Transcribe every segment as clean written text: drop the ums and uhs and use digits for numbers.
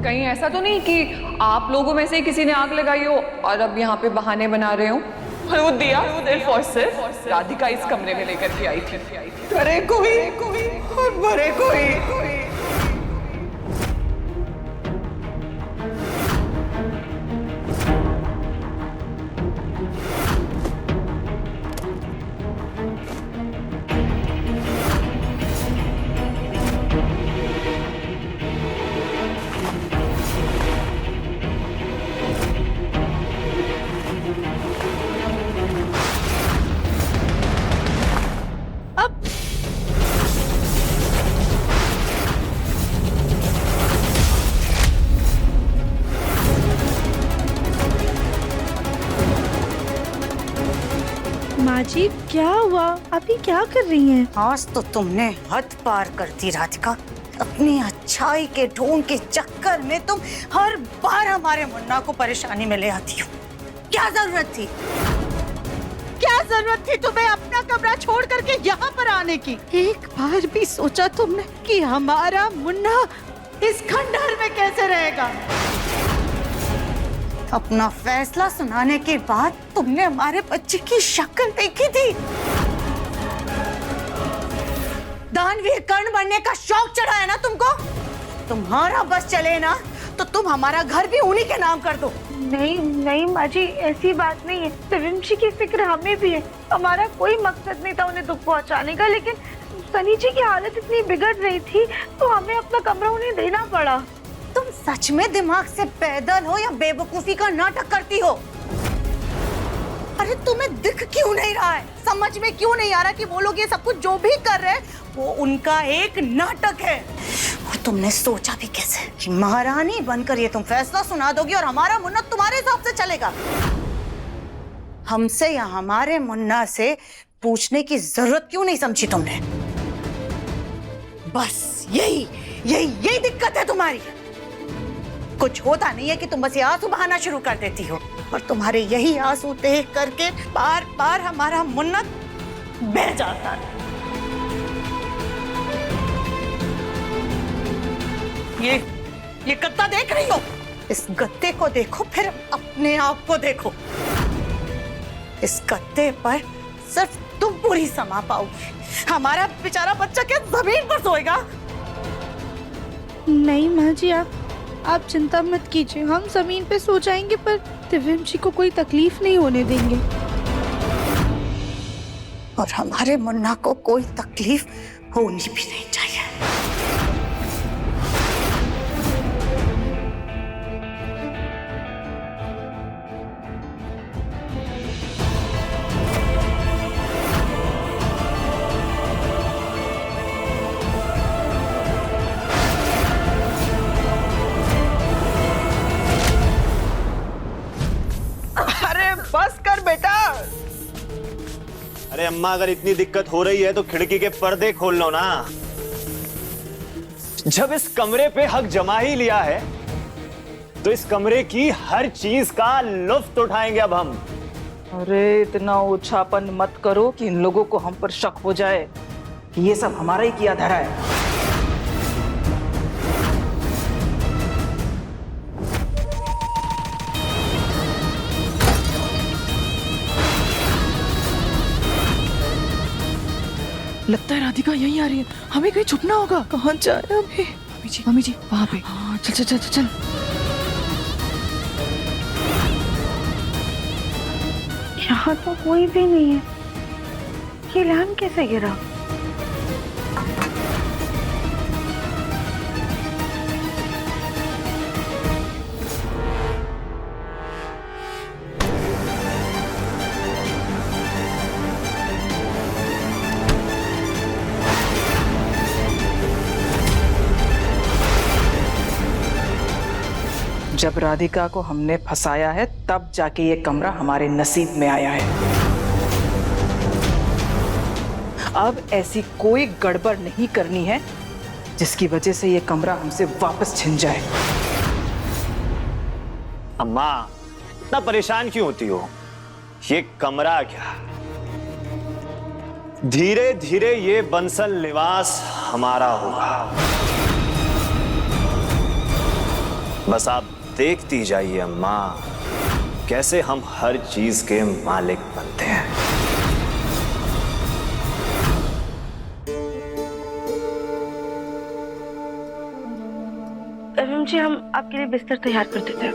कहीं ऐसा तो नहीं कि आप लोगों में से ही किसी ने आग लगाई हो और अब यहाँ पे बहाने बना रहे हो? और वो दिया सिर्फ और सिर्फ राधिका इस कमरे में लेकर के आई थी। करे कोई और मरे कोई। माँ जी क्या हुआ? अभी क्या कर रही हैं? आज तो तुमने हद पार कर दी राधिका। अपनी अच्छाई के ढोंग के चक्कर में तुम हर बार हमारे मुन्ना को परेशानी में ले आती हो। क्या जरूरत थी? क्या जरूरत थी तुम्हें अपना कमरा छोड़ करके यहाँ पर आने की? एक बार भी सोचा तुमने कि हमारा मुन्ना इस खंडहर में कैसे रहेगा? अपना फैसला सुनाने के बाद तुमने हमारे बच्चे की शक्ल देखी थी। दानवीर कर्ण बनने का शौक चढ़ा है ना तुमको? तुम्हारा बस चले ना तो तुम हमारा घर भी उन्हीं के नाम कर दो। नहीं माँ जी, ऐसी बात नहीं है। त्रिविमशी की फिक्र हमें भी है। हमारा कोई मकसद नहीं था उन्हें दुख पहुंचाने का, लेकिन सनी जी की हालत इतनी बिगड़ रही थी तो हमें अपना कमरा उन्हें देना पड़ा। तुम सच में दिमाग से पैदल हो या बेवकूफी का नाटक करती हो? अरे तुम्हें दिख क्यों नहीं रहा है? समझ में क्यों नहीं आ रहा कि वो लोग ये सब कुछ जो भी कर रहे हैं वो उनका एक नाटक है? और तुमने सोचा भी कैसे कि महारानी बनकर ये तुम फैसला सुना दोगी और हमारा मुन्ना तुम्हारे हिसाब से चलेगा? हमसे या हमारे मुन्ना से पूछने की जरूरत क्यों नहीं समझी तुमने? बस यही दिक्कत है तुम्हारी। कुछ होता नहीं है कि तुम बस ये आंसू बहाना शुरू कर देती हो, और तुम्हारे यही आंसू देख करके बार बार हमारा मुन्ना बह जाता है। ये गद्दा देख रही हो? इस गद्दे को देखो, फिर अपने आप को देखो। इस गद्दे पर सिर्फ तुम पूरी समा पाओगी। हमारा बेचारा बच्चा क्या जमीन पर सोएगा? नहीं माँ जी, आप चिंता मत कीजिए। हम जमीन पे सो जाएंगे, पर त्रिविमशी को कोई तकलीफ नहीं होने देंगे। और हमारे मुन्ना को कोई तकलीफ होनी भी नहीं चाहिए। बस कर बेटा। अरे अम्मा, अगर इतनी दिक्कत हो रही है तो खिड़की के पर्दे खोल लो ना। जब इस कमरे पे हक जमा ही लिया है तो इस कमरे की हर चीज का लुत्फ उठाएंगे अब हम। अरे इतना ओछापन मत करो कि इन लोगों को हम पर शक हो जाए कि ये सब हमारा ही किया धरा है। लगता है राधिका यहीं आ रही है, हमें कहीं छुपना होगा। कहाँ जाए अभी? मम्मी जी वहाँ पे। हाँ चल चल चल चल। यहाँ तो कोई भी नहीं है। ये लैम्प कैसे गिरा? जब राधिका को हमने फंसाया है तब जाके ये कमरा हमारे नसीब में आया है। अब ऐसी कोई गड़बड़ नहीं करनी है जिसकी वजह से ये कमरा हमसे वापस छिन जाए। अम्मा, इतना परेशान क्यों होती हो? ये कमरा क्या, धीरे धीरे ये बंसल निवास हमारा होगा। बस आप देखती जाइए माँ, कैसे हम हर चीज के मालिक बनते हैं। जी हम आपके लिए बिस्तर तैयार कर देते हैं।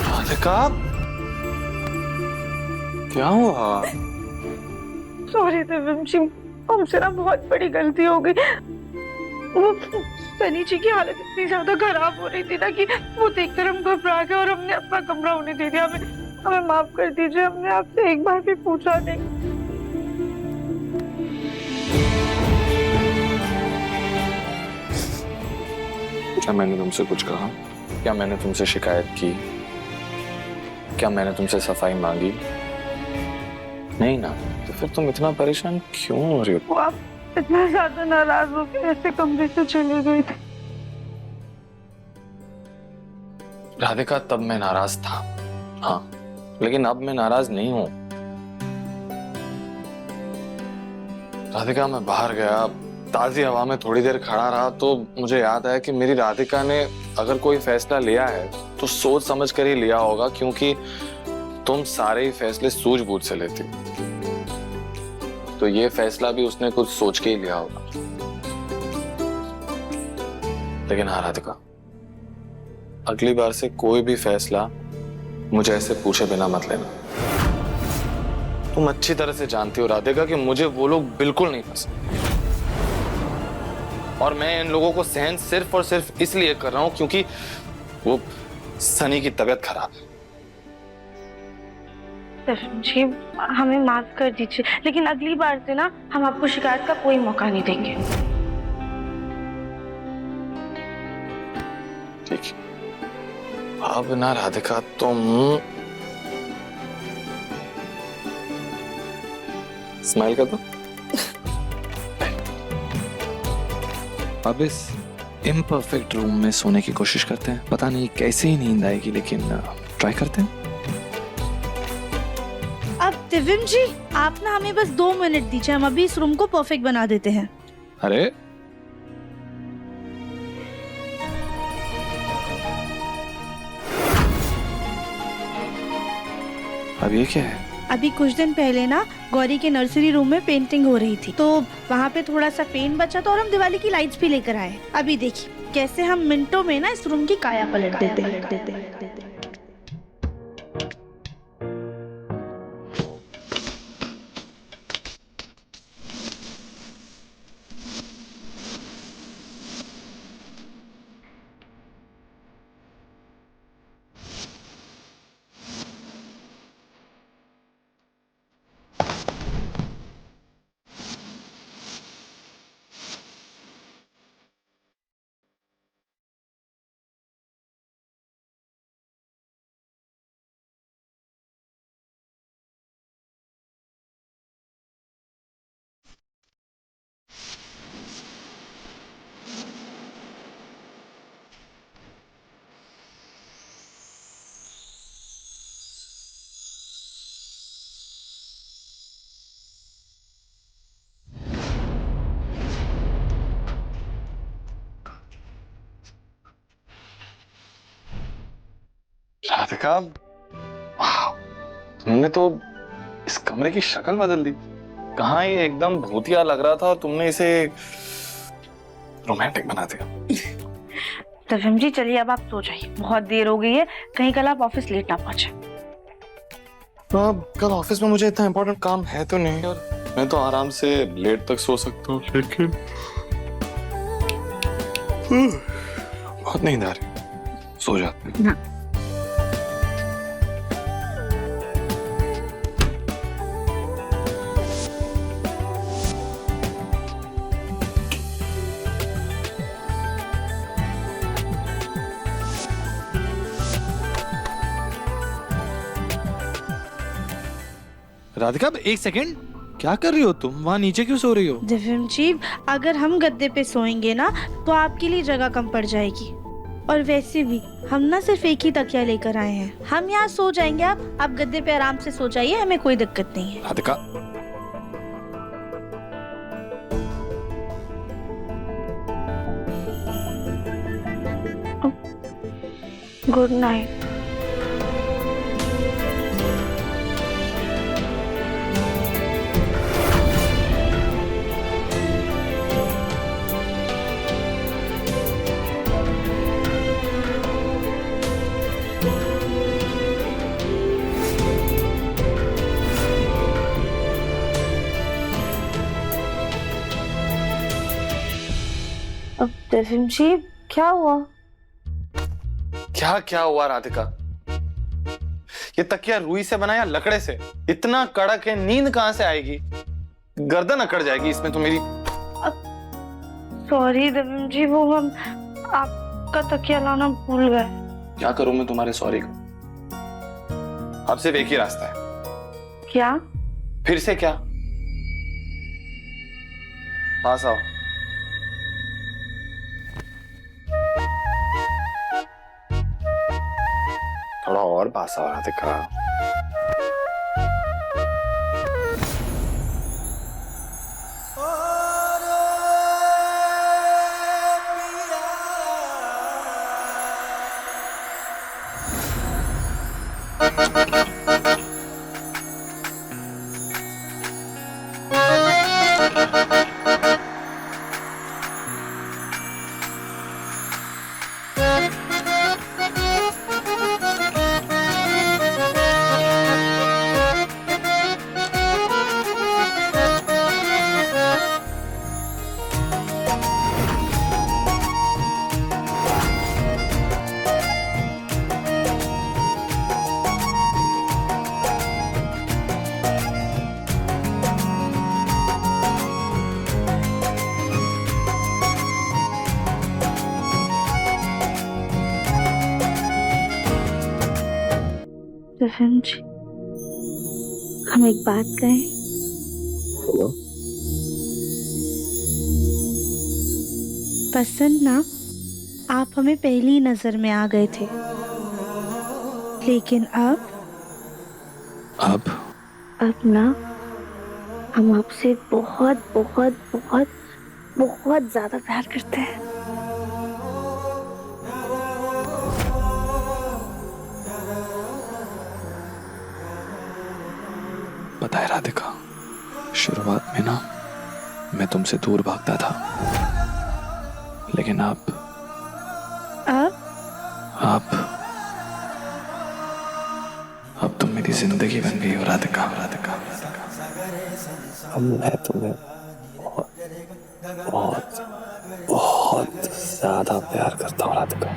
राधिका, क्या हुआ? सॉरी दिव्यम जी, हमसे ना बहुत बड़ी गलती हो गई। वो सनी जी की हालत इतनी ज्यादा खराब हो रही थी ना कि वो देखकर हम घबरा गए और हमने अपना कमरा उन्हें दे दिया। हमें माफ कर दीजिए, हमने आपसे एक बार भी पूछा नहीं। क्या मैंने तुमसे कुछ कहा? क्या मैंने तुमसे शिकायत की? क्या मैंने तुमसे सफाई मांगी? नहीं ना, तो फिर तुम इतना परेशान क्यों हो रही हो? वो आप इतना ज्यादा नाराज हो के ऐसे कमरे से चले गए थे। राधिका, तब मैं नाराज था, हाँ, लेकिन अब मैं नाराज नहीं हूं। राधिका, मैं बाहर गया, ताजी हवा में थोड़ी देर खड़ा रहा तो मुझे याद आया कि मेरी राधिका ने अगर कोई फैसला लिया है तो सोच समझ कर ही लिया होगा, क्योंकि तुम सारे ही फैसले सूझबूझ से लेती, तो ये फैसला भी उसने कुछ सोच के ही लिया होगा। लेकिन हाँ राधिका, अगली बार से कोई भी फैसला मुझे ऐसे पूछे बिना मत लेना। तुम अच्छी तरह से जानती हो राधिका कि मुझे वो लोग बिल्कुल नहीं पसंद, और मैं इन लोगों को सहन सिर्फ और सिर्फ इसलिए कर रहा हूं क्योंकि वो सनी की तबीयत खराब है। जी हमें माफ कर दीजिए, लेकिन अगली बार से ना हम आपको शिकायत का कोई मौका नहीं देंगे। ठीक है, अब ना राधिका तुम स्माइल कर दो। अब इस इम्परफेक्ट रूम में सोने की कोशिश करते हैं। पता नहीं कैसे ही नींद आएगी, लेकिन ट्राई करते हैं। अब दिव्यम जी, आप ना हमें बस 2 मिनट दीजिए, हम अभी इस रूम को परफेक्ट बना देते हैं। अरे अब ये क्या है? अभी कुछ दिन पहले ना गौरी के नर्सरी रूम में पेंटिंग हो रही थी, तो वहाँ पे थोड़ा सा पेंट बचा था और हम दिवाली की लाइट्स भी लेकर आए। अभी देखिए कैसे हम मिनटों में ना इस रूम की काया पलट देते हैं। राधिका, वाह, तुमने तो इस कमरे की शक्ल बदल दी। कहाँ ये एकदम भूतिया लग रहा था और तुमने इसे रोमांटिक बना दिया। दिव्यम जी चलिए अब आप सो जाइए, बहुत देर हो गई है, कहीं कल आप ऑफिस लेट ना पहुंचे। अब कल ऑफिस में मुझे इतना इम्पोर्टेंट काम है तो नहीं, और मैं तो आराम से लेट तक सो सकता हूँ, लेकिन बहुत नींद आ रही, सो जाते हैं। हाँ। राधिका, एक सेकेंड, क्या कर रही हो तुम? वहाँ नीचे क्यों सो रही हो? दिव्यम जी, अगर हम गद्दे पे सोएंगे ना तो आपके लिए जगह कम पड़ जाएगी। और वैसे भी हम ना सिर्फ एक ही तकिया लेकर आए हैं, हम यहाँ सो जाएंगे। आप गद्दे पे आराम से सो जाइए, हमें कोई दिक्कत नहीं है। Radhika, good night. अब दिव्यम जी क्या हुआ? क्या क्या हुआ राधिका? ये तकिया रुई से बना या लकड़े से? इतना कड़क है, नींद कहां से आएगी? गर्दन अकड़ जाएगी इसमें तो मेरी। सॉरी दिव्यम जी, वो हम आपका तकिया लाना भूल गए। क्या करूं मैं तुम्हारे सॉरी का? अब सिर्फ एक ही रास्ता है। क्या? फिर से क्या? पास आओ। थोड़ा और पास आओ राधिका। दिव्यम जी, हम एक बात कहें? बोलो। पसंद ना आप हमें पहली नजर में आ गए थे, लेकिन अब ना हम आपसे बहुत बहुत बहुत बहुत ज्यादा प्यार करते हैं। पता है राधिका, शुरुआत में ना मैं तुमसे दूर भागता था, लेकिन अब तुम मेरी जिंदगी बन गई हो राधिका। अब मैं तुम्हें बहुत बहुत बहुत ज्यादा प्यार करता हूँ राधिका।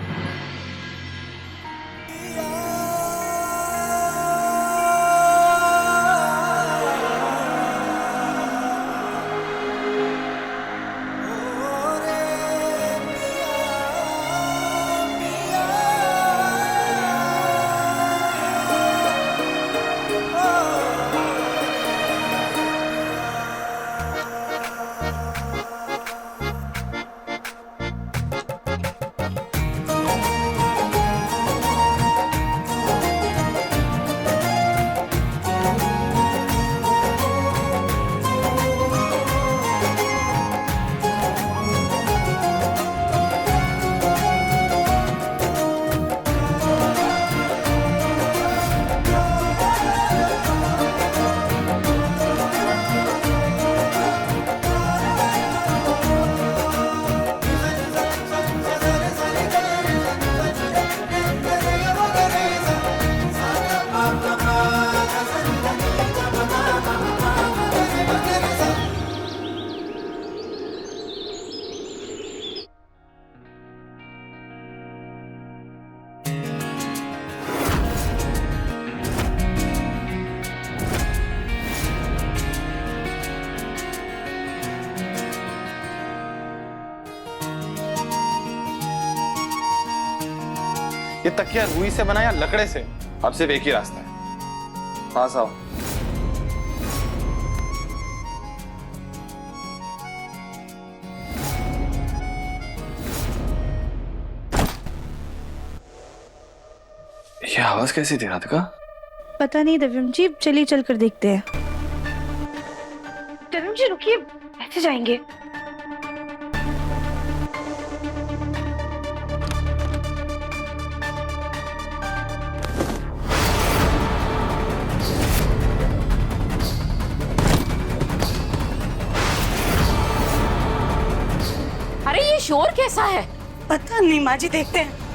ये तकिया रुई से बना या लकड़े से? अब सिर्फ एक ही रास्ता है। पास आओ। आवाज कैसी थी राधिका? पता नहीं दिव्यम जी, चलिए चल कर देखते हैं। दिव्यम जी रुकिए, ऐसे जाएंगे? अरे ये शोर कैसा है? पता नहीं माँ जी, देखते हैं।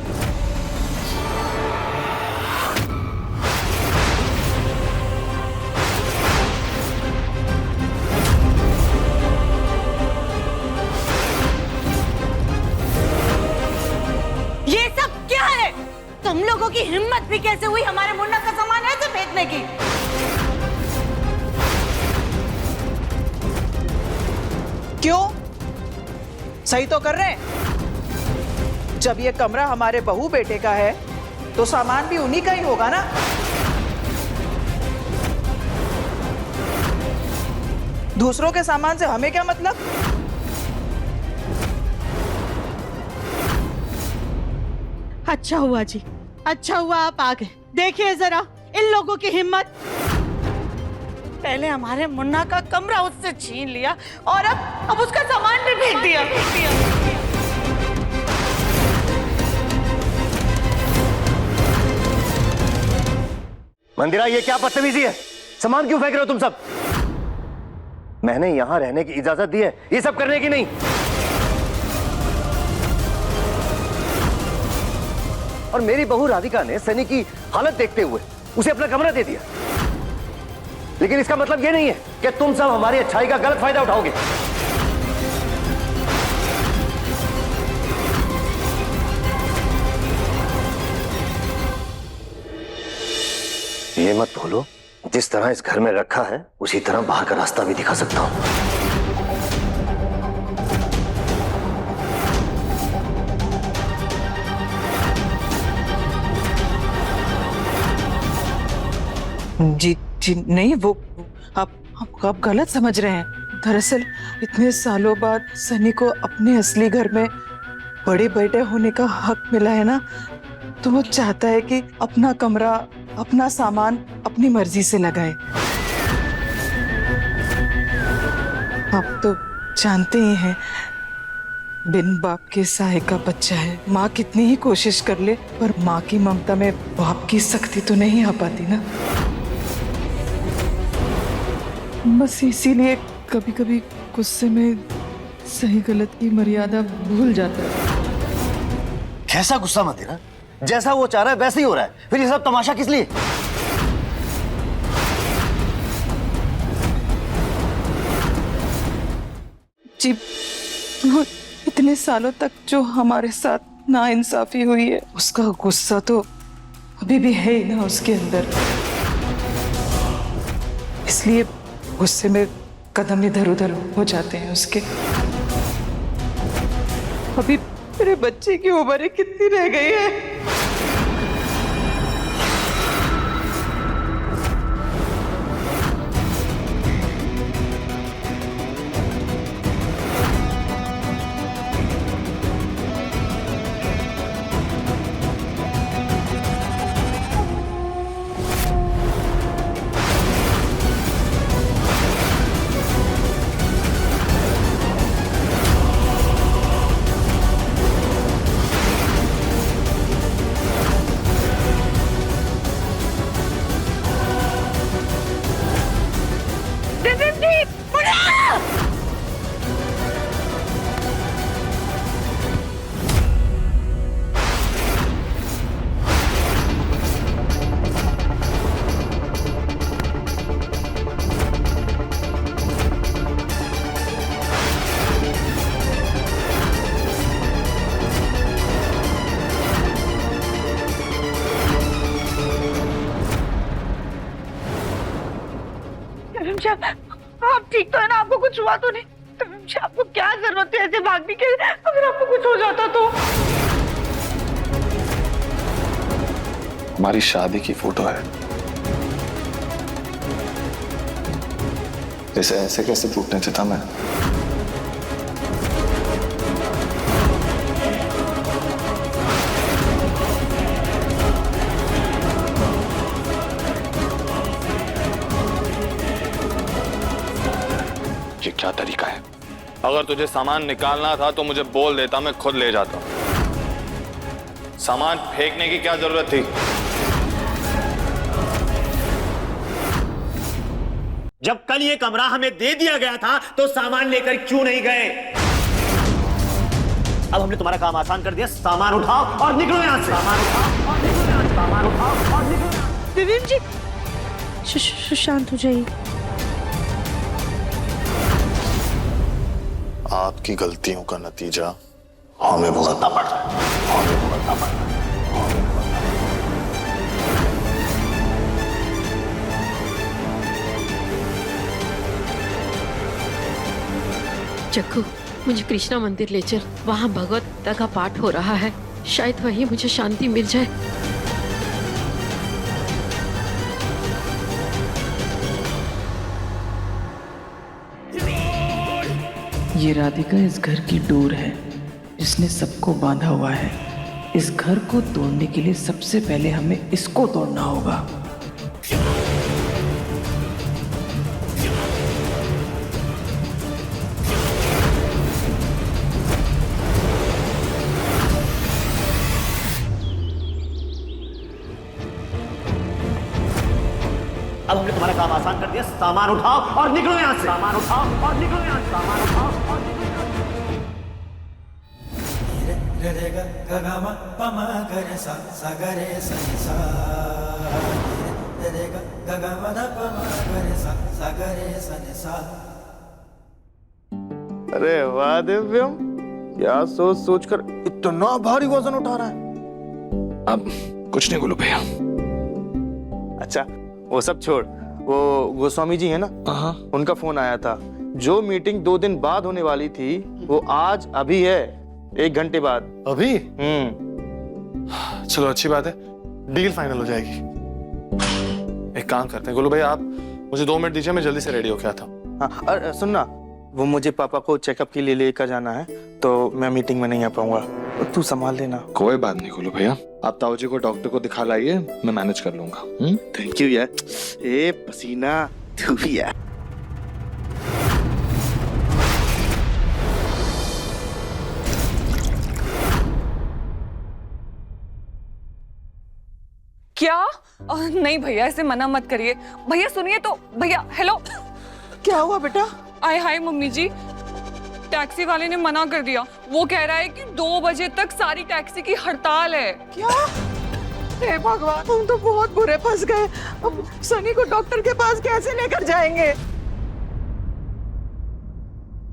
ये सब क्या है? तुम लोगों की हिम्मत भी कैसे हुई हमारे मुन्ना का सामान ऐसे फेंकने की? क्यों? सही तो कर रहे हैं। जब ये कमरा हमारे बहू बेटे का है तो सामान भी उन्हीं का ही होगा ना। दूसरों के सामान से हमें क्या मतलब? अच्छा हुआ जी, अच्छा हुआ आप आ गए। देखिए जरा इन लोगों की हिम्मत। पहले हमारे मुन्ना का कमरा उससे छीन लिया और अब उसका सामान भी फेंक दिया। मंदिरा, ये क्या बदतमीजी है? सामान क्यों फेंक रहे हो तुम सब? मैंने यहां रहने की इजाजत दी है, ये सब करने की नहीं। और मेरी बहू राधिका ने सनी की हालत देखते हुए उसे अपना कमरा दे दिया। लेकिन इसका मतलब यह नहीं है कि तुम सब हमारी अच्छाई का गलत फायदा उठाओगे। ये मत भूलो, जिस तरह इस घर में रखा है उसी तरह बाहर का रास्ता भी दिखा सकता हूं। जी जी नहीं, वो आप गलत समझ रहे हैं। दरअसल इतने सालों बाद सनी को अपने असली घर में बड़े बेटे होने का हक मिला है ना, तो वो चाहता है कि अपना कमरा, अपना सामान अपनी मर्जी से लगाए। आप तो जानते ही हैं, बिन बाप के साए का बच्चा है। माँ कितनी ही कोशिश कर ले, पर माँ की ममता में बाप की सख्ती तो नहीं आ पाती ना। बस इसीलिए कभी कभी गुस्से में सही गलत की मर्यादा भूल जाता है। कैसा गुस्सा मत देना, जैसा वो चाह रहा है वैसे ही हो रहा है, फिर ये सब तमाशा किस लिए? जी, वो इतने सालों तक जो हमारे साथ नाइंसाफी हुई है, उसका गुस्सा तो अभी भी है ही ना उसके अंदर। इसलिए गुस्से में कदम इधर उधर हो जाते हैं उसके। अभी मेरे बच्चे की उम्र कितनी रह गई है? आप ठीक तो है ना? आपको कुछ हुआ तो नहीं? आपको क्या जरूरत है ऐसे भागने की? अगर आपको कुछ हो जाता तो? हमारी शादी की फोटो है, जैसे ऐसे कैसे टूटने देता मैं? ये क्या तरीका है? अगर तुझे सामान निकालना था तो मुझे बोल देता, मैं खुद ले जाता। सामान फेंकने की क्या जरूरत थी? जब कल ये कमरा हमें दे दिया गया था तो सामान लेकर क्यों नहीं गए? अब हमने तुम्हारा काम आसान कर दिया। सामान उठाओ और निकलो यहां से। सामान उठाओ और निकलो यहां से। सामान उठाओ और निकलो यहां से। विवेक जी शांत हो जाइए। आपकी गलतियों का नतीजा हमें भुगतना पड़ रहा है। हमें भुगतना पड़ रहा है। चक्कू, मुझे कृष्णा मंदिर ले चल। वहाँ भगवत गीता का पाठ हो रहा है, शायद वहीं मुझे शांति मिल जाए। ये राधिका इस घर की डोर है जिसने सबको बांधा हुआ है। इस घर को तोड़ने के लिए सबसे पहले हमें इसको तोड़ना होगा। अब हमने तुम्हारा काम आसान कर दिया। सामान उठाओ और निकलो यहां से। सामान उठाओ और निकलो यहां से। सामान उठाओ और निकलो यहां से। अरे वाह दिव्यम, क्या सोच सोच कर इतना भारी वजन उठा रहा है। अब कुछ नहीं बोलो भैया। अच्छा वो सब छोड़, वो गोस्वामी जी है ना, उनका फोन आया था। जो मीटिंग 2 दिन बाद होने वाली थी वो आज अभी है, 1 घंटे बाद। अभी? चलो अच्छी बात है, डील फाइनल हो जाएगी। एक काम करते हैं गोलू भाई, आप मुझे 2 मिनट दीजिए, मैं जल्दी से रेडी होके आता हूँ। हाँ, और सुनना, वो मुझे पापा को चेकअप के लिए लेकर जाना है तो मैं मीटिंग में नहीं आ पाऊंगा, तू संभाल लेना। कोई बात नहीं गोलू भैया, आप ताऊ जी को डॉक्टर को दिखा लाइए, मैं मैनेज कर लूंगा। थैंक यू यार। ए पसीना, तू भी यार। क्या? नहीं भैया, ऐसे मना मत करिए। भैया सुनिए तो। भैया हेलो। क्या हुआ बेटा? आए हाय मम्मी जी, टैक्सी वाले ने मना कर दिया। वो कह रहा है कि 2 बजे तक सारी टैक्सी की हड़ताल है। क्या? हे भगवान, हम तो बहुत बुरे फंस गए। अब सनी को डॉक्टर के पास कैसे लेकर जाएंगे?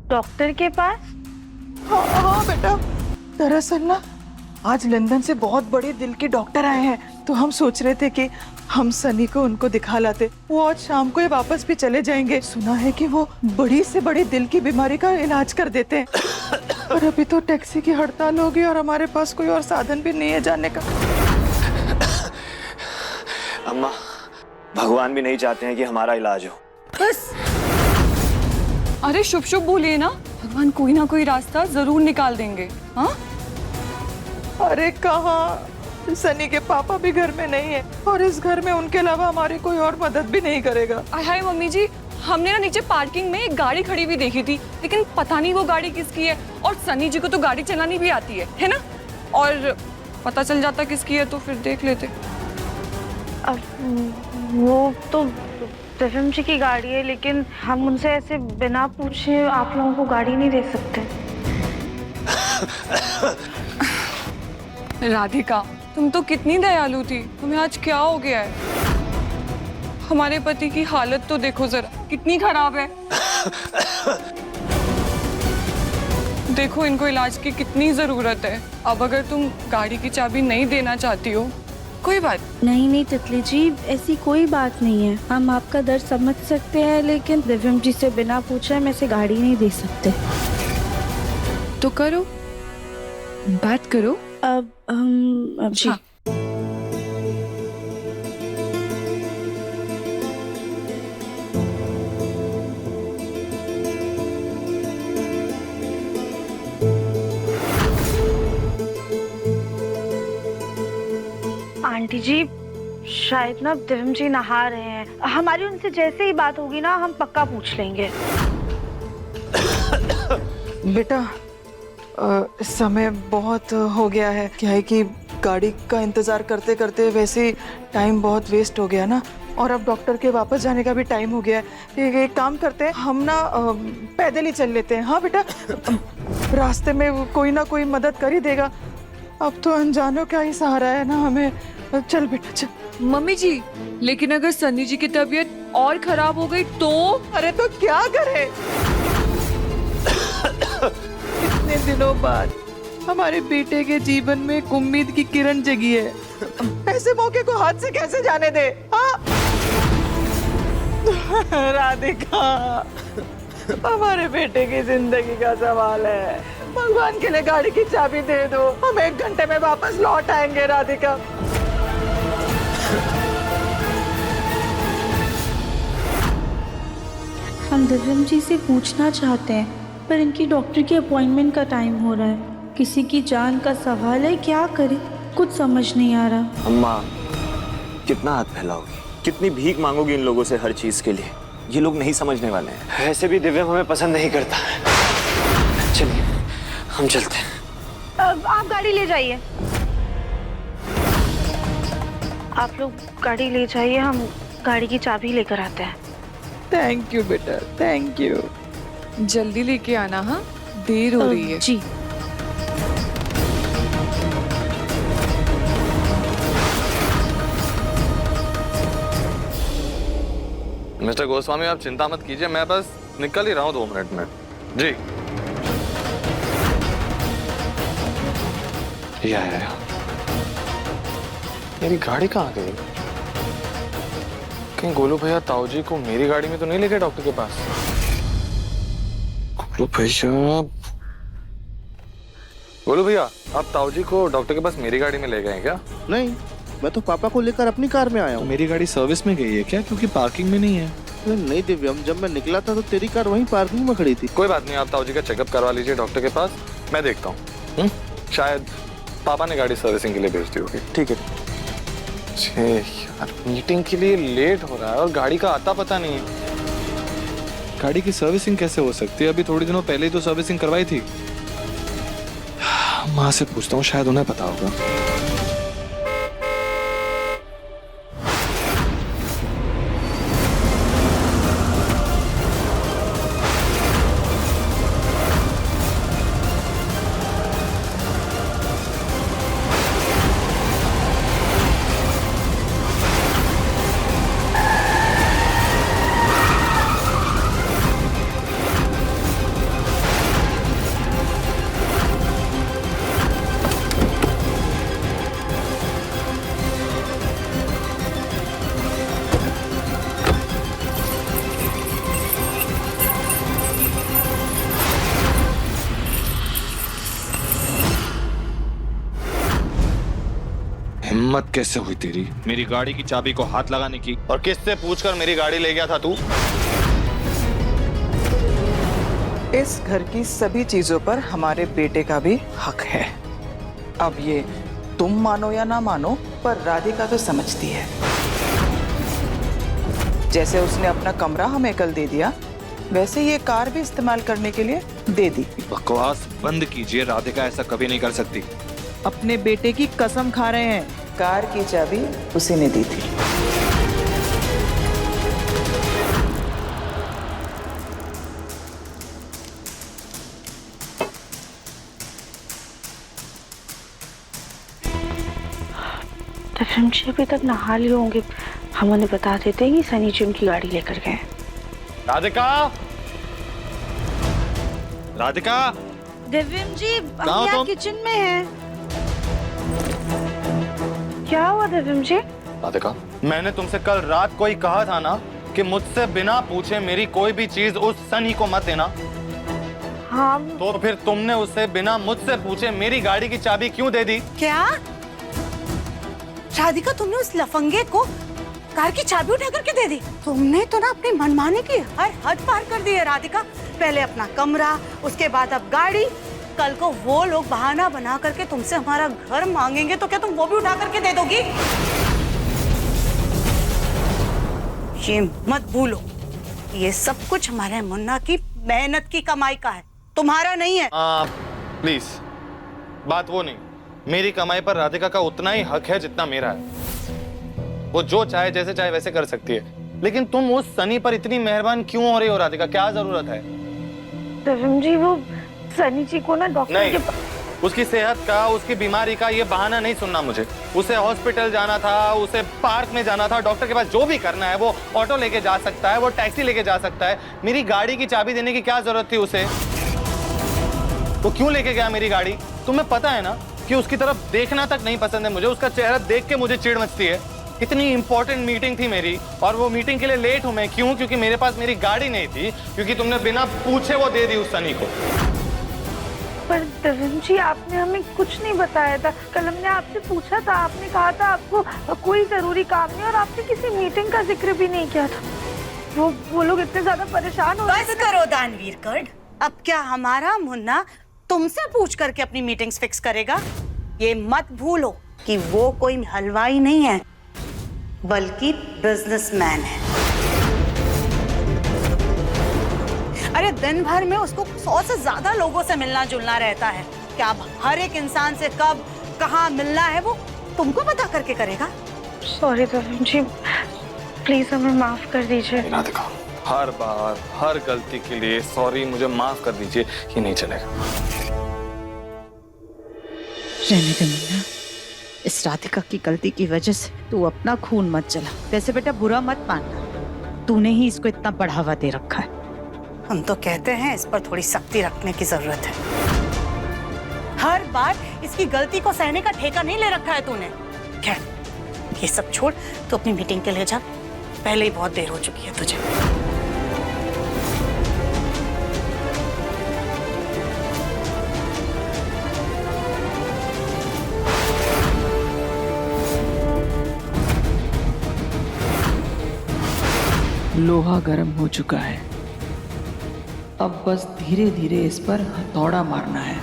डॉक्टर के पास? हाँ बेटा, दरअसल ना आज लंदन से बहुत बड़े दिल के डॉक्टर आए हैं, तो हम सोच रहे थे कि हम सनी को उनको दिखा लाते। वो आज शाम को ही वापस भी चले जाएंगे। सुना है कि वो बड़ी से बड़ी दिल की बीमारी का इलाज कर देते हैं। और अभी तो टैक्सी की हड़ताल होगी और हमारे पास कोई और साधन भी नहीं है जाने का। अम्मा, भगवान भी नहीं चाहते हैं कि हमारा इलाज हो। बस अरे शुभ शुभ बोलिए ना, भगवान कोई ना कोई रास्ता जरूर निकाल देंगे। हाँ अरे कहाँ, सनी के पापा भी घर में नहीं है और इस घर में उनके अलावा हमारी कोई और मदद भी नहीं करेगा। हाय मम्मी जी, हमने ना नीचे पार्किंग में एक गाड़ी खड़ी हुई देखी थी, लेकिन पता नहीं वो गाड़ी किसकी है। और सनी जी को तो गाड़ी चलानी भी आती है ना? और पता चल जाता किसकी है तो फिर देख लेते। अब वो तो दिव्यम जी की गाड़ी है, लेकिन हम उनसे ऐसे बिना पूछे आप लोगों को गाड़ी नहीं दे सकते। राधिका, तुम तो कितनी दयालु थी, तुम्हें आज क्या हो गया है? हमारे पति की हालत तो देखो जरा, कितनी खराब है। देखो इनको इलाज की कितनी जरूरत है। अब अगर तुम गाड़ी की चाबी नहीं देना चाहती हो, कोई बात नहीं तितली जी, ऐसी कोई बात नहीं है। हम आपका दर्द समझ सकते हैं, लेकिन दिव्यम जी से बिना पूछे हम ऐसे गाड़ी नहीं दे सकते। तो करो, बात करो। अब हम जी आंटी जी, शायद ना दिव्यम जी नहा रहे हैं। हमारी उनसे जैसे ही बात होगी ना, हम पक्का पूछ लेंगे। बेटा समय बहुत हो गया है। क्या है कि गाड़ी का इंतजार करते करते वैसे ही टाइम बहुत वेस्ट हो गया ना, और अब डॉक्टर के वापस जाने का भी टाइम हो गया है। एक काम करते हैं हम ना, पैदल ही चल लेते हैं। हाँ बेटा, रास्ते में कोई ना कोई मदद कर ही देगा। अब तो अनजानों का ही सहारा है ना हमें। चल बेटा चल। मम्मी जी, लेकिन अगर सन्नी जी की तबीयत और खराब हो गई तो? अरे तो क्या करे? इतने दिनों बाद हमारे बेटे के जीवन में एक उम्मीद की किरण जगी है। ऐसे मौके को हाथ से कैसे जाने दे? हाँ? राधिका, हमारे बेटे की जिंदगी का सवाल है। भगवान के लिए गाड़ी की चाबी दे दो, हम 1 घंटे में वापस लौट आएंगे। राधिका, हम दिव्यम जी से पूछना चाहते हैं, पर इनकी डॉक्टर की अपॉइंटमेंट का टाइम हो रहा है। किसी की जान का सवाल है, क्या करे कुछ समझ नहीं आ रहा। अम्मा, कितना हाथ फैलाओगी, कितनी भीख मांगोगी इन लोगों से हर चीज के लिए? ये लोग नहीं समझने वाले हैं। ऐसे भी दिव्यम हमें पसंद नहीं करता है। चलिए हम चलते हैं। आप गाड़ी ले जाइए, आप लोग गाड़ी ले जाइए, हम गाड़ी की चाबी लेकर आते हैं। थैंक यू बेटा, थैंक यू। जल्दी लेके आना, हाँ देर हो रही है। जी। मिस्टर गोस्वामी, आप चिंता मत कीजिए, मैं बस निकल ही रहा हूँ 2 मिनट में। जी। या मेरी गाड़ी कहाँ गई? कहीं गोलू भैया ताऊ जी को मेरी गाड़ी में तो नहीं ले गए डॉक्टर के पास? गोलू भैया, आप ताऊ जी को डॉक्टर के पास मेरी गाड़ी में ले गए हैं क्या? नहीं, मैं तो पापा को लेकर अपनी कार में आया हूँ। मेरी गाड़ी सर्विस में गई है क्या? क्योंकि पार्किंग में नहीं है। नहीं दिव्यम, जब मैं निकला था तो तेरी कार वहीं पार्किंग में खड़ी थी। कोई बात नहीं, आप ताऊ जी का चेकअप करवा लीजिए डॉक्टर के पास, मैं देखता हूँ। शायद पापा ने गाड़ी सर्विसिंग के लिए भेज दी होगी। ठीक है। यार, मीटिंग के लिए लेट हो रहा है और गाड़ी का आता पता नहीं है। गाड़ी की सर्विसिंग कैसे हो सकती है? अभी थोड़ी दिनों पहले ही तो सर्विसिंग करवाई थी। माँ से पूछता हूँ, शायद उन्हें पता होगा। हिम्मत कैसे हुई तेरी मेरी गाड़ी की चाबी को हाथ लगाने की? और किससे पूछकर मेरी गाड़ी ले गया था तू? इस घर की सभी चीजों पर हमारे बेटे का भी हक है। अब ये तुम मानो या ना मानो, पर राधिका तो समझती है। जैसे उसने अपना कमरा हमें कल दे दिया, वैसे ये कार भी इस्तेमाल करने के लिए दे दी। बकवास बंद कीजिए, राधिका ऐसा कभी नहीं कर सकती। अपने बेटे की कसम खा रहे हैं, कार की चाबी उसी ने दी थी। दिव्यम जी अभी तक नहा लिए होंगे, हम उन्हें बता देते हैं कि सनी जी उनकी गाड़ी लेकर गए। राधिका, राधिका, दिव्यम जी कहाँ हो हम यहाँ तुम? किचन में हैं। क्या हुआ दिव्यम जी? राधिका, मैंने तुमसे कल रात को ही कहा था ना कि मुझसे बिना पूछे मेरी कोई भी चीज उस सनी को मत देना। हाँ। तो फिर तुमने उससे बिना मुझसे पूछे मेरी गाड़ी की चाबी क्यों दे दी? क्या राधिका, तुमने उस लफंगे को कार की चाबी उठा करके दे दी? तुमने तो ना अपनी मनमानी की हर हद पार कर दी है राधिका। पहले अपना कमरा, उसके बाद अब गाड़ी। कल को वो लोग बहाना बना करके तुमसे हमारा घर मांगेंगे तो क्या तुम वो भी उठा करके दे दोगी? ये मत भूलो, ये सब कुछ हमारे मुन्ना की मेहनत की कमाई का है। तुम्हारा नहीं है। प्लीज, बात वो नहीं, मेरी कमाई पर राधिका का उतना ही हक है जितना मेरा है। वो जो चाहे जैसे चाहे वैसे कर सकती है, लेकिन तुम उस सनी पर इतनी मेहरबान क्यों हो रही हो राधिका? क्या जरूरत है? दिव्यम जी, वो सनी जी को ना डॉक्टर नहीं, के उसकी सेहत का, उसकी बीमारी का ये बहाना नहीं सुनना मुझे। उसे हॉस्पिटल जाना था, उसे पार्क में जाना था, डॉक्टर के पास जो भी करना है वो ऑटो लेके जा सकता है, वो टैक्सी लेके जा सकता है। मेरी गाड़ी की चाबी देने की क्या जरूरत थी उसे? वो क्यों लेके गया मेरी गाड़ी? तुम्हें पता है ना कि उसकी तरफ देखना तक नहीं पसंद है मुझे। उसका चेहरा देख के मुझे चिढ़ मचती है। इतनी इंपॉर्टेंट मीटिंग थी मेरी, और वो मीटिंग के लिए लेट हूं मैं। क्यों? क्योंकि मेरे पास मेरी गाड़ी नहीं थी, क्योंकि तुमने बिना पूछे वो दे दी उस सनी को। पर दिव्यम जी, आपने हमें कुछ नहीं बताया था। कल हमने आपसे पूछा था, आपने कहा था आपको कोई जरूरी काम नहीं, और आपने किसी मीटिंग का जिक्र भी नहीं किया था। वो लोग इतने ज्यादा परेशान हो रहे थे। बस करो दानवीर कर्ड। अब क्या हमारा मुन्ना तुमसे पूछ करके अपनी मीटिंग्स फिक्स करेगा? ये मत भूलो कि वो कोई हलवाई नहीं है, बल्कि बिजनेसमैन है। अरे दिन भर में उसको 100 से ज्यादा लोगों से मिलना जुलना रहता है। क्या अब हर एक इंसान से कब कहाँ मिलना है वो तुमको बता करके करेगा? सॉरी दिव्यम जी, प्लीज हमें माफ कर दीजिए। राधिका, हर बार हर गलती के लिए सॉरी, मुझे माफ कर दीजिए, ये नहीं चलेगा। रहने दे मुन्ना, इस राधिका की गलती की वजह से तू अपना खून मत जला। वैसे बेटा बुरा मत मानना, तूने ही इसको इतना बढ़ावा दे रखा है। हम तो कहते हैं इस पर थोड़ी सख्ती रखने की जरूरत है। हर बार इसकी गलती को सहने का ठेका नहीं ले रखा है तूने। खैर, ये सब छोड़, तू अपनी मीटिंग के लिए जा। पहले ही बहुत देर हो चुकी है तुझे। लोहा गर्म हो चुका है, अब बस धीरे धीरे इस पर हथौड़ा मारना है।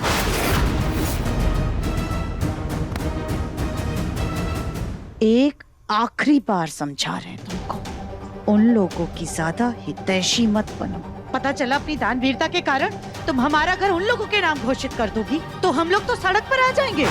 एक आखिरी बार समझा रहे हैं तुमको, उन लोगों की ज्यादा हितैषी मत बनो। पता चला अपनी दानवीरता के कारण तुम हमारा घर उन लोगों के नाम घोषित कर दोगी तो हम लोग तो सड़क पर आ जाएंगे।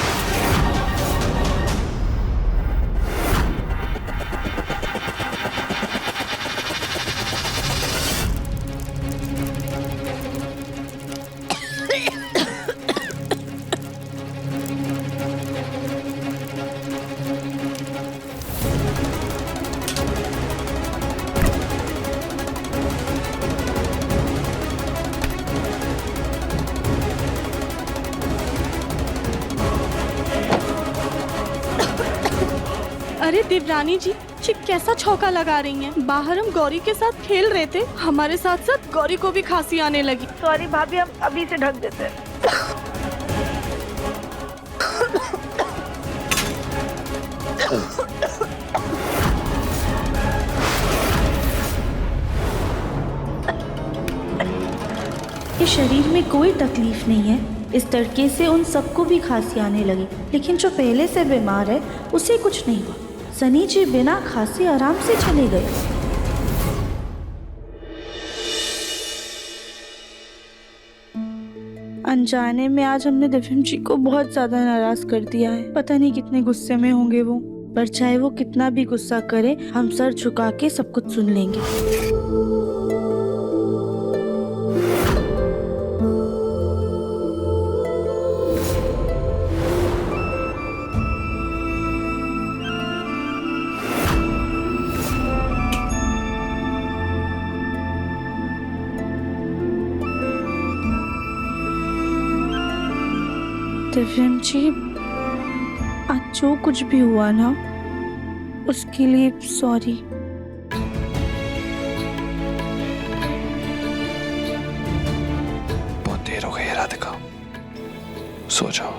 अरे दिव्यानी जी, कैसा छौका लगा रही हैं? बाहर हम गौरी के साथ खेल रहे थे, हमारे साथ साथ गौरी को भी खांसी आने लगी। सॉरी भाभी, हम अभी से ढक देते हैं। ये शरीर में कोई तकलीफ नहीं है, इस तड़के से उन सबको भी खांसी आने लगी, लेकिन जो पहले से बीमार है उसे कुछ नहीं हुआ। सनी जी बिना खांसी आराम से चले गए। अनजाने में आज हमने दिव्यम जी को बहुत ज्यादा नाराज कर दिया है। पता नहीं कितने गुस्से में होंगे वो, पर चाहे वो कितना भी गुस्सा करे, हम सर झुका के सब कुछ सुन लेंगे। दिव्यम जी, आज जो कुछ भी हुआ ना, उसके लिए सॉरी। बहुत देर हो गई है राधिका, सो जाओ।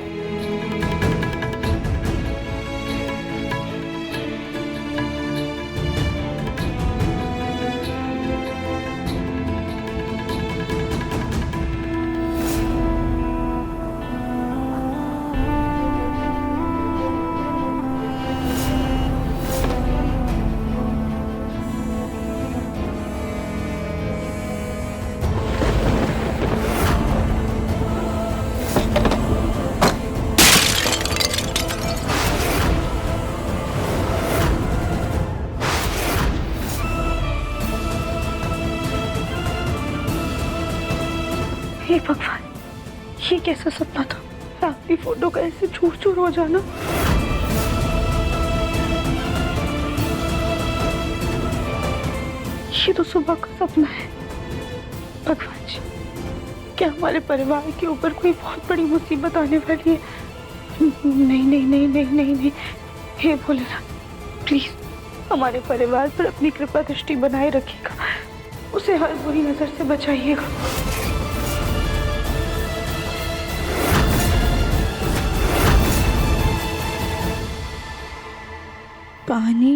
हे भगवान, ये कैसा सपना था? आखिरी फोटो का ऐसे चूर चूर हो जाना। ये तो सुबह का सपना है। भगवान जी, क्या हमारे परिवार के ऊपर कोई बहुत बड़ी मुसीबत आने वाली है? नहीं नहीं नहीं नहीं नहीं नहीं, हे भोलेनाथ, प्लीज हमारे परिवार पर अपनी कृपा दृष्टि बनाए रखिएगा, उसे हर बुरी नजर से बचाइएगा। पानी,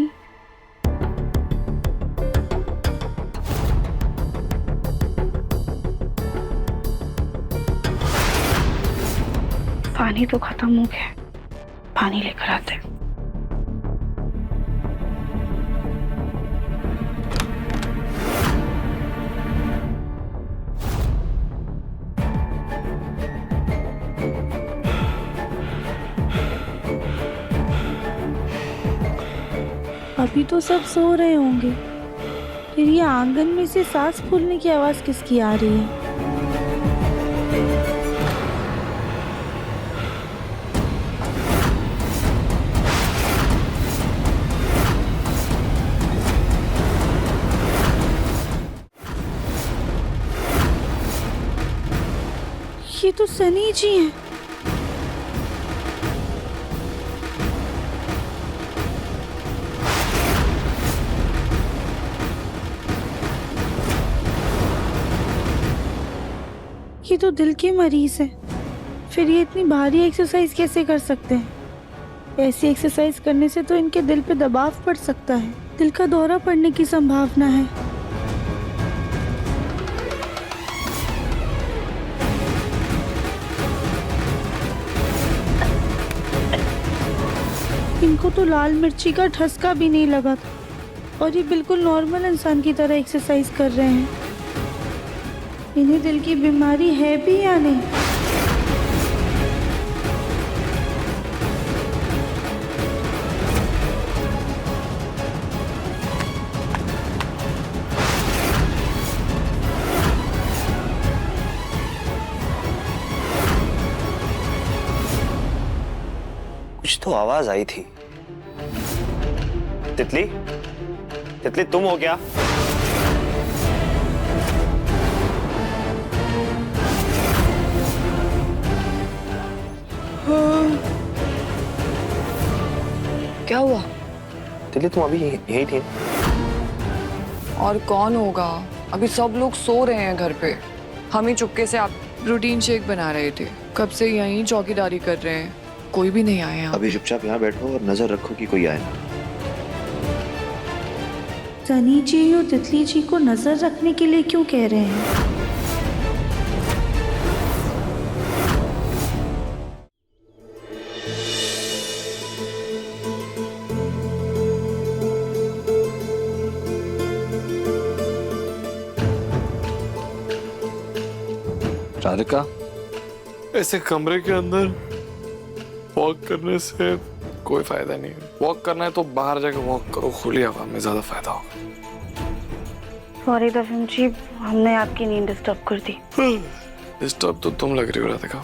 पानी तो खत्म हो गया, पानी लेकर आते हैं। अभी तो सब सो रहे होंगे, फिर ये आंगन में से सांस फूलने की आवाज किसकी आ रही है? ये तो सनी जी हैं। ये तो दिल के मरीज हैं, फिर ये इतनी भारी एक्सरसाइज कैसे कर सकते हैं? ऐसी एक्सरसाइज करने से तो इनके दिल पे दबाव पड़ सकता है, दिल का दौरा पड़ने की संभावना है। इनको तो लाल मिर्ची का ठसका भी नहीं लगा था और ये बिल्कुल नॉर्मल इंसान की तरह एक्सरसाइज कर रहे हैं। इन्हें दिल की बीमारी है भी या नहीं? कुछ तो आवाज आई थी। तितली, तितली तुम हो क्या? क्या हुआ? तितली तुम अभी यही थी? और कौन होगा? अभी सब लोग सो रहे हैं घर पे। हम ही चुपके से आप प्रोटीन शेक बना रहे थे, कब से यहीं चौकीदारी कर रहे हैं, कोई भी नहीं आया। अभी चुपचाप यहाँ बैठो और नजर रखो कि कोई आए ना। सनी जी और तितली जी को नजर रखने के लिए क्यों कह रहे हैं? राधिका, ऐसे कमरे के अंदर वॉक करने से कोई फायदा नहीं है। वॉक करना है तो बाहर जाकर वॉक करो, खुली हवा में, ज्यादा फायदा होगा। सॉरी दफिन जी, हमने आपकी नींद डिस्टर्ब कर दी। डिस्टर्ब तो तुम लग रही हो राधिका।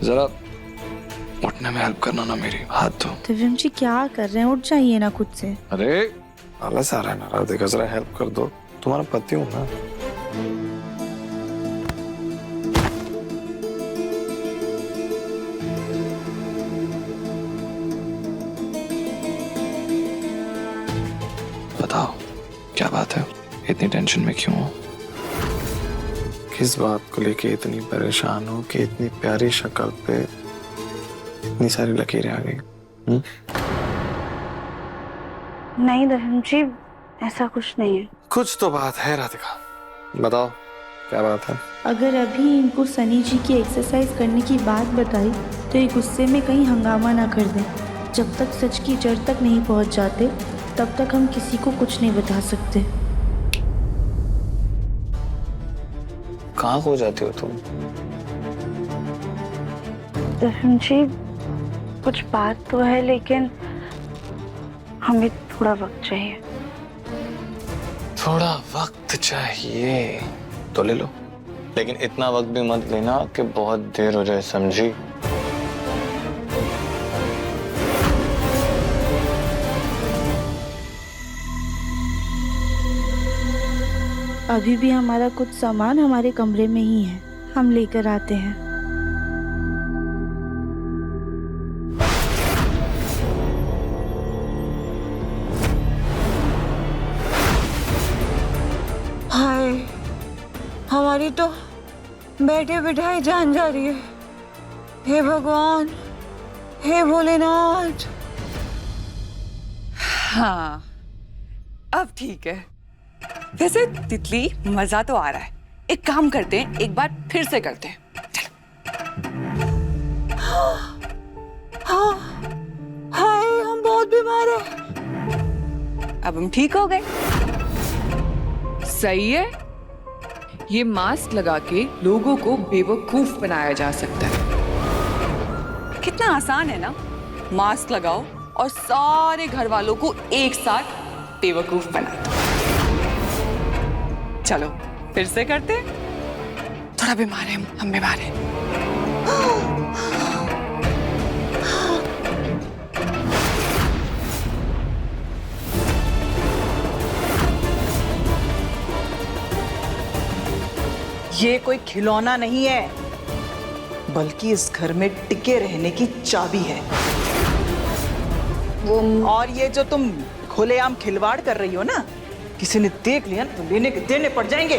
जरा उठने में हेल्प करना ना मेरी, हाथ धो। दिव्यम जी क्या कर रहे हैं? उठ जाइए ना खुद से। अरे आलस आ रहा है ना राधिका, जरा हेल्प कर दो, तुम्हारा पति हूँ ना। बताओ क्या बात है, इतनी टेंशन में क्यों हो? किस बात को लेके इतनी परेशान हो कि इतनी प्यारी शक्ल पे इतनी सारी लकीरें आ गई? नहीं दफिन जी, ऐसा कुछ नहीं है। कुछ तो बात है राधिका, बताओ क्या बात है? अगर अभी इनको सनी जी की एक्सरसाइज करने की बात बताई तो ये गुस्से में कहीं हंगामा ना कर दें। जब तक सच की जड़ तक नहीं पहुंच जाते तब तक हम किसी को कुछ नहीं बता सकते। कहाँ खो जाती हो तुम? दफिन जी, कुछ बात तो है लेकिन हमें थोड़ा वक्त चाहिए। थोड़ा वक्त चाहिए तो ले लो, लेकिन इतना वक्त भी मत लेना कि बहुत देर हो जाए, समझी? अभी भी हमारा कुछ सामान हमारे कमरे में ही है, हम लेकर आते हैं। हाय, हमारी तो बैठे बिठाए जान जा रही है। हे भगवान, हे भोलेनाथ। हाँ, अब ठीक है। वैसे तितली, मजा तो आ रहा है। एक काम करते हैं, एक बार फिर से करते हैं। हाँ, हाय, हम बहुत बीमार हैं। अब हम ठीक हो गए। सही है। ये मास्क लगा के लोगों को बेवकूफ बनाया जा सकता है। कितना आसान है ना? मास्क लगाओ और सारे घर वालों को एक साथ बेवकूफ बना दो। चलो फिर से करते हैं। थोड़ा बीमार है, हम बीमार हैं। ये कोई खिलौना नहीं है, बल्कि इस घर में टिके रहने की चाबी है। और ये जो तुम खुलेआम खिलवाड़ कर रही हो ना, किसी ने देख लिया ना तो लेने के देने पड़ जाएंगे।